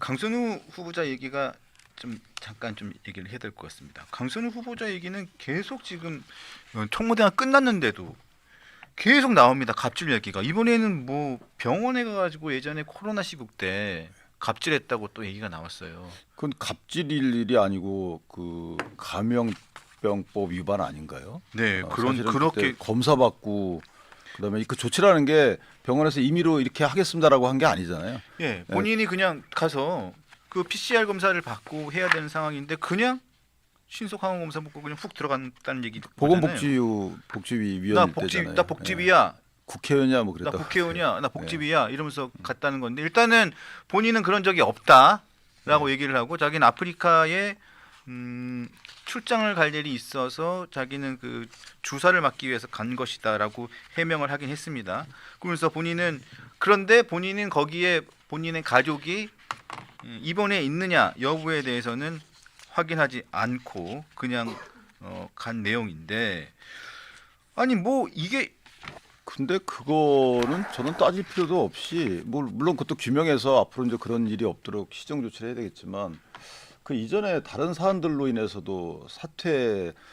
강선우 후보자 얘기가 좀 잠깐 좀 얘기를 해야 될 것 같습니다. 강선우 후보자 얘기는 계속 지금 청문회가 끝났는데도 계속 나옵니다. 갑질 얘기가. 이번에는 뭐 병원에 가가지고 예전에 코로나 시국 때 갑질했다고 또 얘기가 나왔어요. 그건 갑질일 일이 아니고 그 감염병법 위반 아닌가요? 네, 그런 사실은 그렇게 그때 검사 받고 그다음에 그 조치라는 게 병원에서 임의로 이렇게 하겠습니다라고 한 게 아니잖아요. 예, 본인이 그냥 가서 그 PCR 검사를 받고 해야 되는 상황인데 그냥 신속 항원 검사 받고 그냥 훅 들어간다는 얘기. 보건복지위원회 때잖아요. 나 복지위야. 국회의원이야 뭐 나 그랬다. 국회의원이야. 나 복지위야. 이러면서 갔다는 건데 일단은 본인은 그런 적이 없다라고 얘기를 하고 자기는 아프리카에 출장을 갈 일이 있어서 자기는 그 주사를 맞기 위해서 간 것이다라고 해명을 하긴 했습니다. 그러면서 본인은 그런데 본인은 거기에 본인의 가족이 입원해 있느냐 여부에 대해서는 확인하지 않고 그냥 간 내용인데 아니 뭐 이게 근데 그거는 저는 따질 필요도 없이 물론 그것도 규명해서 앞으로 이제 그런 일이 없도록 시정 조치를 해야 되겠지만 그 이전에 다른 사안들로 인해서도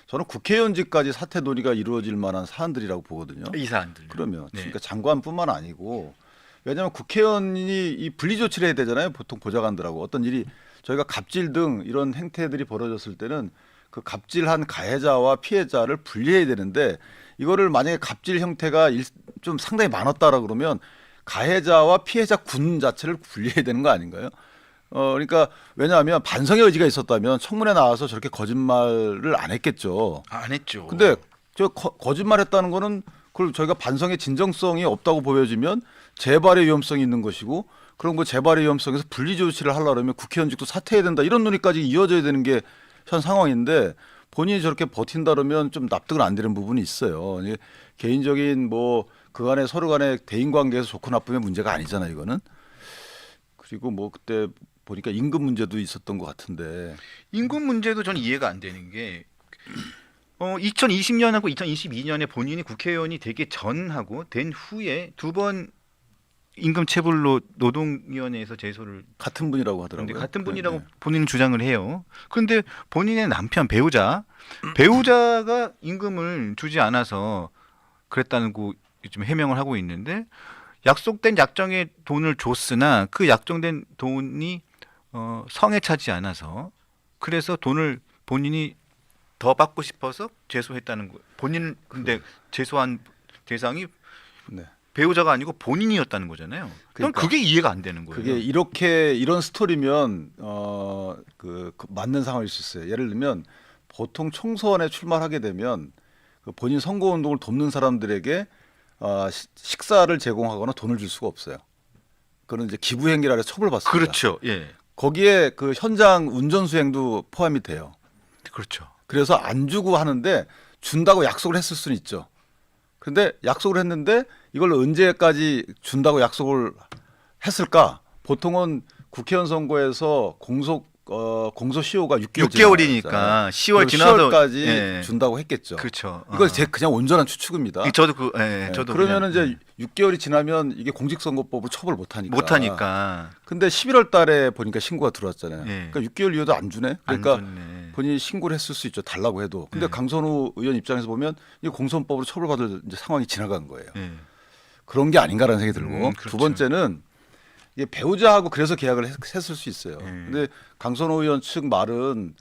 저는 국회의원직까지 사퇴 논의가 이루어질 만한 사안들이라고 보거든요. 이 사안들 그러면 네. 그러니까 장관뿐만 아니고 왜냐하면 국회의원이 이 분리 조치를 해야 되잖아요. 보통 보좌관들하고 어떤 일이 저희가 갑질 등 이런 행태들이 벌어졌을 때는 그 갑질한 가해자와 피해자를 분리해야 되는데 이거를 만약에 갑질 형태가 좀 상당히 많았다라 그러면 가해자와 피해자 군 자체를 분리해야 되는 거 아닌가요? 그러니까 왜냐하면 반성의 의지가 있었다면 청문회 나와서 저렇게 거짓말을 안 했겠죠. 안 했죠. 근데 저 거짓말했다는 거는 그걸 저희가 반성의 진정성이 없다고 보여지면 재발의 위험성이 있는 것이고 그런 거 재발의 위험성에서 분리 조치를 하려면 국회의원직도 사퇴해야 된다 이런 논의까지 이어져야 되는 게 현 상황인데 본인이 저렇게 버틴다 그러면 좀 납득은 안 되는 부분이 있어요. 개인적인 뭐 그간에 서로 간의 대인 관계에서 좋고 나쁨의 문제가 아니잖아요, 이거는. 그리고 뭐 그때 보니까 임금 문제도 있었던 것 같은데. 임금 문제도 저는 이해가 안 되는 게 2020년하고 2022년에 본인이 국회의원이 되기 전하고 된 후에 두 번 임금 체불로 노동위원회에서 제소를 같은 분이라고 그런데 하더라고요. 같은 분이라고 네. 본인은 주장을 해요. 그런데 본인의 남편 배우자가 임금을 주지 않아서 그랬다는 거 좀 해명을 하고 있는데 약속된 약정의 돈을 줬으나 그 약정된 돈이 성에 차지 않아서 그래서 돈을 본인이 더 받고 싶어서 제소했다는 거예요. 본인 근데 제소한 대상이 네. 배우자가 아니고 본인이었다는 거잖아요. 그럼 그러니까 그게 이해가 안 되는 거예요. 그게 이런 스토리면 그 맞는 상황일 수 있어요. 예를 들면 보통 총선에 출마하게 되면 그 본인 선거운동을 돕는 사람들에게 식사를 제공하거나 돈을 줄 수가 없어요. 그건 이제 기부행위라 해서 처벌받습니다. 그렇죠. 예. 거기에 그 현장 운전 수행도 포함이 돼요. 그렇죠. 그래서 안 주고 하는데 준다고 약속을 했을 수는 있죠. 그런데 약속을 했는데 이걸 언제까지 준다고 약속을 했을까? 보통은 국회의원 선거에서 공소시효가 6개월이니까 10월 지나서 10월까지 예. 준다고 했겠죠. 그렇죠. 이걸 제 그냥 온전한 추측입니다. 저도 저도 그러면은 그냥, 이제 6개월이 지나면 이게 공직선거법을 처벌 못 하니까. 못 하니까 근데 11월 달에 보니까 신고가 들어왔잖아요. 예. 그러니까 6개월 이후도 안 주네. 안 그러니까 줬네. 본인이 신고를 했을 수 있죠. 달라고 해도. 근데 예. 강선우 의원 입장에서 보면 이 공선법으로 처벌받을 이제 상황이 지나간 거예요. 예. 그런 게 아닌가라는 생각이 들고 그렇죠. 두 번째는 이게 배우자하고 그래서 계약을 했을 수 있어요. 근데 강선호 의원 측 말은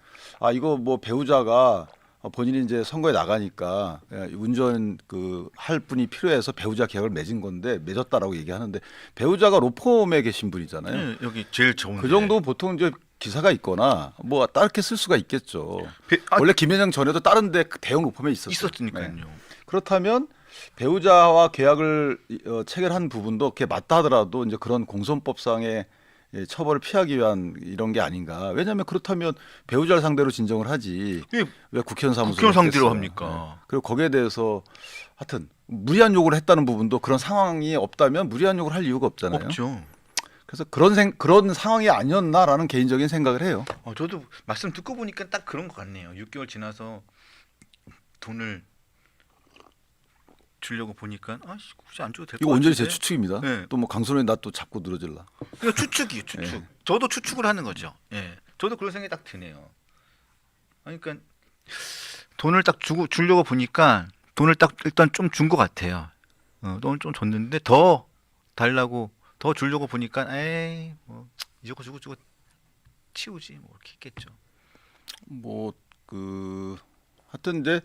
이거 뭐 배우자가 본인이 이제 선거에 나가니까 운전 할 분이 필요해서 배우자 계약을 맺은 건데 맺었다라고 얘기하는데 배우자가 로펌에 계신 분이잖아요. 예, 여기 제일 좋은 그 정도 보통 이제 기사가 있거나 뭐 따르게 쓸 수가 있겠죠. 아, 원래 김현영 전에도 다른데 그 대형 로펌에 있었으니까요. 네. 그렇다면 배우자와 계약을 체결한 부분도 그게 맞다 하더라도 이제 그런 공선법상의 처벌을 피하기 위한 이런 게 아닌가. 왜냐하면 그렇다면 배우자를 상대로 진정을 하지. 예, 왜 국회의원 사무소 국회의원 상대로 합니까? 그리고 거기에 대해서 하여튼 무리한 요구를 했다는 부분도 그런 상황이 없다면 무리한 요구를 할 이유가 없잖아요. 없죠. 그래서 그런 상황이 아니었나라는 개인적인 생각을 해요. 저도 말씀 듣고 보니까 딱 그런 것 같네요. 6개월 지나서 돈을 주려고 보니까 굳이 안 줘도 될 것 이거 같은데. 온전히 제 추측입니다. 네. 또 뭐 강선호에 나 또 자꾸 늘어질라. 이거 추측이에요, 추측. 예. 저도 추측을 하는 거죠. 예. 저도 그런 생각이 딱 드네요. 그러니까 돈을 딱 주려고 보니까 돈을 딱 일단 좀 준 것 같아요. 돈을 좀 줬는데 더 달라고 더 주려고 보니까 에이 뭐 이거 주고 치우지 뭐 이렇게 했겠죠. 뭐 하여튼 이제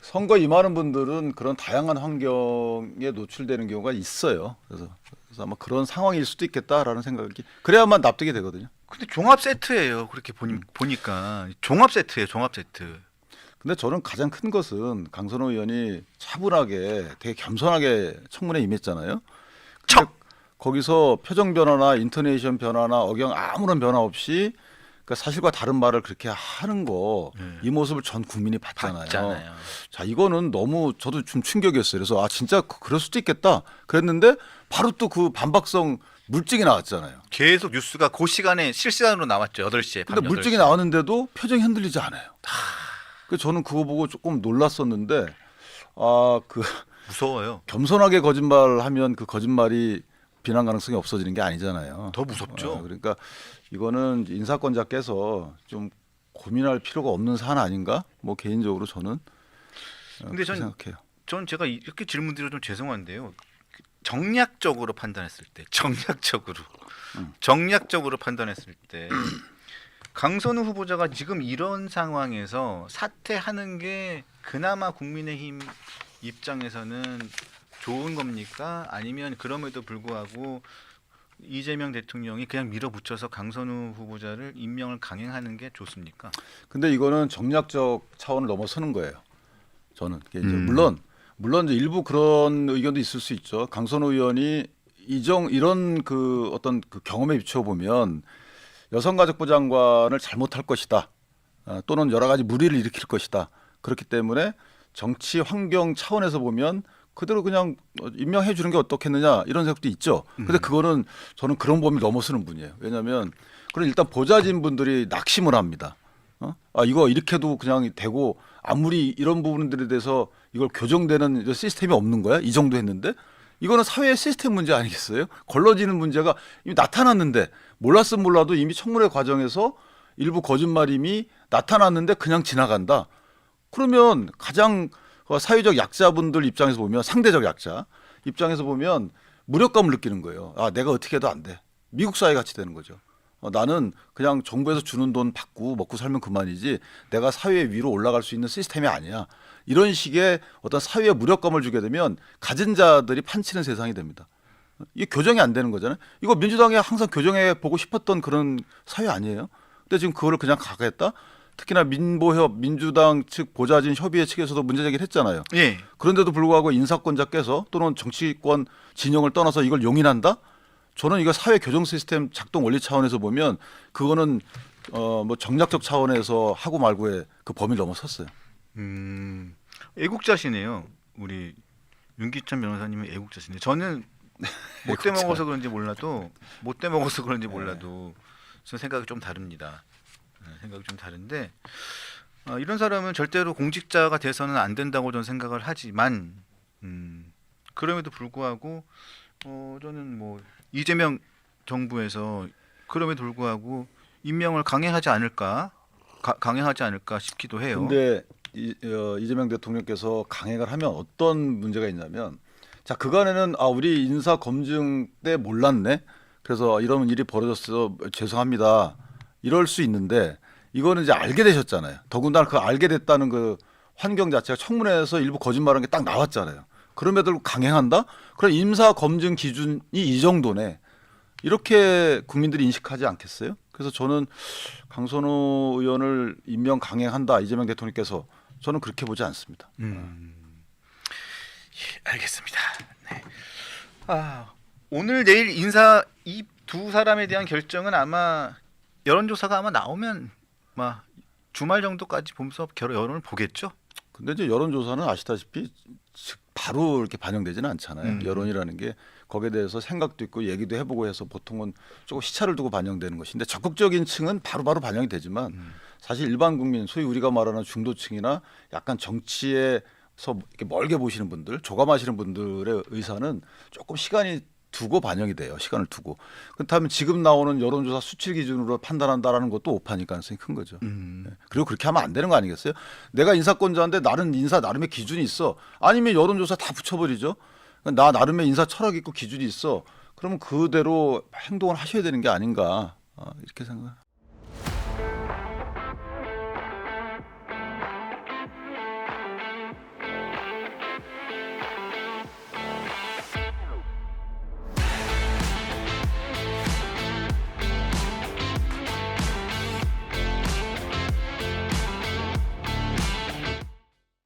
선거 임하는 분들은 그런 다양한 환경에 노출되는 경우가 있어요. 그래서 아마 그런 상황일 수도 있겠다라는 생각이 그래야만 납득이 되거든요. 근데 종합 세트예요. 그렇게 보니까 종합 세트예요. 종합 세트. 근데 저는 가장 큰 것은 강선호 의원이 차분하게 되게 겸손하게 청문회에 임했잖아요. 근데 거기서 표정 변화나 인토네이션 변화나 억양 아무런 변화 없이 그러니까 사실과 다른 말을 그렇게 하는 거 이 모습을 전 국민이 봤잖아요. 자, 이거는 너무 저도 좀 충격이었어요. 그래서 진짜 그럴 수도 있겠다. 그랬는데 바로 또 그 반박성 물증이 나왔잖아요. 계속 뉴스가 그 시간에 실시간으로 나왔죠. 8시에. 근데 물증이 나왔는데도 표정이 흔들리지 않아요. 그 저는 그거 보고 조금 놀랐었는데 무서워요. 겸손하게 거짓말하면 그 거짓말이 비난 가능성이 없어지는 게 아니잖아요. 더 무섭죠. 그러니까 이거는 인사권자께서 좀 고민할 필요가 없는 사안 아닌가? 뭐 개인적으로 저는 근데 그렇게 생각해요. 전 제가 이렇게 질문드려 좀 죄송한데요. 정략적으로 판단했을 때, 정략적으로 판단했을 때 강선우 후보자가 지금 이런 상황에서 사퇴하는 게 그나마 국민의힘 입장에서는 좋은 겁니까? 아니면 그럼에도 불구하고 이재명 대통령이 그냥 밀어붙여서 강선우 후보자를 임명을 강행하는 게 좋습니까? 근데 이거는 정략적 차원을 넘어서는 거예요. 저는 개인적으로. 물론 이제 일부 그런 의견도 있을 수 있죠. 강선호 의원이 이런 그 어떤 그 경험에 비춰 보면 여성가족부 장관을 잘못할 것이다. 또는 여러 가지 무리를 일으킬 것이다. 그렇기 때문에 정치 환경 차원에서 보면 그대로 그냥 임명해 주는 게 어떻겠느냐 이런 생각도 있죠. 근데 그거는 저는 그런 범위를 넘어서는 분이에요. 왜냐하면 그런 일단 보좌진 분들이 낙심을 합니다. 이거 이렇게도 그냥 되고 아무리 이런 부분들에 대해서 이걸 교정되는 시스템이 없는 거야? 이 정도 했는데 이거는 사회의 시스템 문제 아니겠어요? 걸러지는 문제가 이미 나타났는데 몰랐으면 몰라도 이미 청문회 과정에서 일부 거짓말임이 나타났는데 그냥 지나간다. 그러면 가장 사회적 약자분들 입장에서 보면 상대적 약자 입장에서 보면 무력감을 느끼는 거예요. 내가 어떻게 해도 안 돼. 미국 사회 같이 되는 거죠. 나는 그냥 정부에서 주는 돈 받고 먹고 살면 그만이지 내가 사회 위로 올라갈 수 있는 시스템이 아니야. 이런 식의 어떤 사회에 무력감을 주게 되면 가진 자들이 판치는 세상이 됩니다. 이게 교정이 안 되는 거잖아요. 이거 민주당이 항상 교정해 보고 싶었던 그런 사회 아니에요. 근데 지금 그거를 그냥 가겠다. 특히나 민보협 민주당 측 보좌진 협의회 측에서도 문제 제기를 했잖아요. 예. 그런데도 불구하고 인사권자께서 또는 정치권 진영을 떠나서 이걸 용인한다? 저는 이거 사회 교정 시스템 작동 원리 차원에서 보면 그거는 뭐 정략적 차원에서 하고 말고의 그 범위를 넘어섰어요. 애국자시네요. 우리 윤기찬 변호사님은 애국자시네요. 저는 못돼 먹어서 그런지 몰라도 저 생각이 좀 다릅니다. 생각이 좀 다른데 이런 사람은 절대로 공직자가 돼서는 안 된다고 저는 생각을 하지만 그럼에도 불구하고 저는 뭐 이재명 정부에서 그럼에도 불구하고 임명을 강행하지 않을까 싶기도 해요. 근데 이재명 대통령께서 강행을 하면 어떤 문제가 있냐면 자 그간에는 우리 인사 검증 때 몰랐네. 그래서 이런 일이 벌어졌어 죄송합니다. 이럴 수 있는데 이거는 이제 알게 되셨잖아요. 더군다나 그 알게 됐다는 그 환경 자체가 청문회에서 일부 거짓말한 게 딱 나왔잖아요. 그럼에도 강행한다? 그럼 임사 검증 기준이 이 정도네. 이렇게 국민들이 인식하지 않겠어요? 그래서 저는 강선호 의원을 임명 강행한다 이재명 대통령께서 저는 그렇게 보지 않습니다. 예, 알겠습니다. 네. 오늘 내일 인사 이 두 사람에 대한 결정은 아마 여론조사가 아마 나오면 주말 정도까지 보면서 여론을 보겠죠. 근데 이제 여론조사는 아시다시피 바로 이렇게 반영되지는 않잖아요. 여론이라는 게 거기에 대해서 생각도 있고 얘기도 해보고 해서 보통은 조금 시차를 두고 반영되는 것인데 적극적인 층은 바로바로 반영이 되지만 사실 일반 국민 소위 우리가 말하는 중도층이나 약간 정치에 이렇게 멀게 보시는 분들, 조감하시는 분들의 의사는 조금 시간이 두고 반영이 돼요. 시간을 두고. 그렇다면 지금 나오는 여론조사 수치 기준으로 판단한다라는 것도 오판일 가능성이 큰 거죠. 네. 그리고 그렇게 하면 안 되는 거 아니겠어요? 내가 인사권자인데 나는 인사 나름의 기준이 있어. 아니면 여론조사 다 붙여버리죠. 나 나름의 인사 철학 있고 기준이 있어. 그러면 그대로 행동을 하셔야 되는 게 아닌가 이렇게 생각합니다.